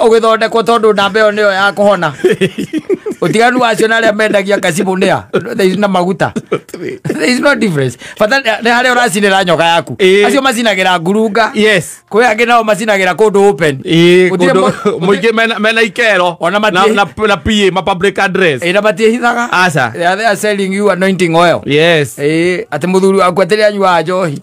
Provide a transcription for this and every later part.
ugithondekwo tondu namba iyo niyo ya kuhona utiganu wacio na aria mendagia kasibu ndia there is na maguta there is no difference fata ni haria uracinira nyoka yaku acio macinagira ngurunga yes kwe angi nao macinagira kundu open kundu muingi mena ikero na PA ma public address na matiehithaga asa they are selling you anointing oil yes ati muthuru akweteria anywa njohi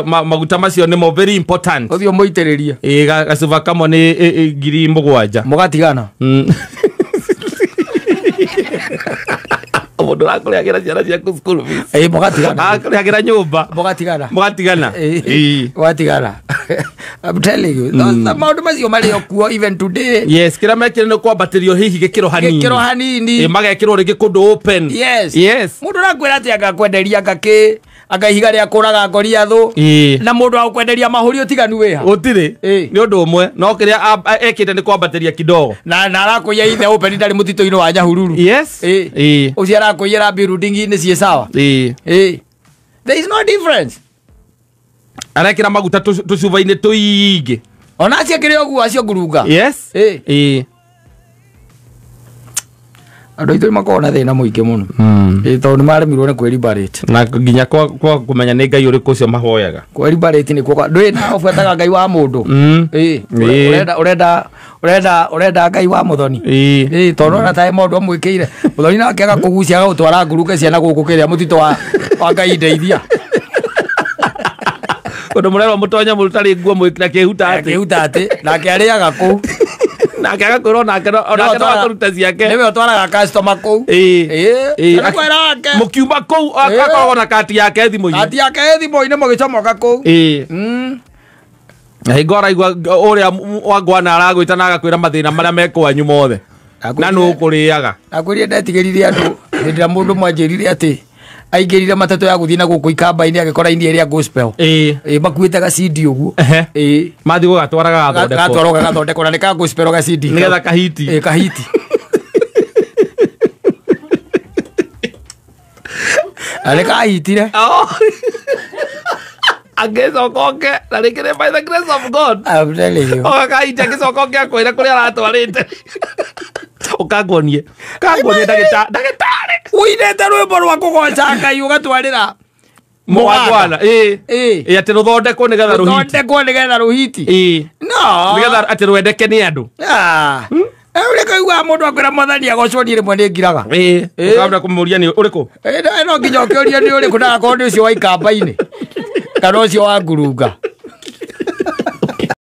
maguta macio ni mo very important uthio muitiririe gasuva kamo ni 7,000 mugatigana mundu akuriagira ciana ciaku school fees mugatigana akuriagira nyumba mugatigana I'm telling you maundu macio mari okuo even today yes kira mekire no kwambatirio hihi gikiro hanini magekirwo ringi kundu open yes mundu arakwira ati agakwenderia ngaki agahiga ria kuraga ngoria thu na mundu akwenderia mahuri utiganu wiha utire ni undu umwe no kiria ekite ni kwambatiria kidogo na arakuya ithe open ndari mutito-ini wa Nyahururu yes ucio arakuyira building ni cie sawa there is no difference arekira maguta tucuba-ini tuingi ona ciakire oguo acio ngurunga yes andu aitu makona thina muingi muno tondu maremirwo ni kweribarate na nginya kwa kumenya ni ngai uriku ucio mahoyaga kweribarate ni kwa ndui na obuataga ngai wa mundu urenda ngai wa muthoni tondu na tae mundu amwikire muthoni nake agakugucia agutwara ngurunga ciana guku kiria mutito wa ngai ndeithia kundu murero mutonya murutari nguo mwikira kehuta ati nake ariaga ku nake agakorwo nake ona kuruta ciake niwe utwaraga customer ku mukiuma ku akakorwo na kati yake thimu-ini mugicomoka ku ngora igua uria wangwana aragwita na agakwira mathina maria mekwanyu mothe na nu kuriaga akwirie ndetigirire andu ndira mundu mwanjirire ati aingirire matatu ya guthina guku ikamba-ini agikora ini iria gospel makuite ga CD uguo mathi gugatwaraga gathondeko na nika gospel ga CD nigetha kahiti ale kahitire agicokoke na rikire by the grace of God I'm telling you kahiti agicokoke akwira kuria aratwarite ukangonie ndagitari uinete rwimbo rwa kugoca ngai ugatwarira mwana ati ruthondekwo nigetha ruhiti no nigetha ati rwendeke ni andu uri kaigua mundu akwira mwathani agocwo ni rimwe ni ngiraga ukabra kumuria ni uriku no nginya ukioria ni uriku ndagakorwo ni ucio wa ikamba-ini kana ucio wa ngurunga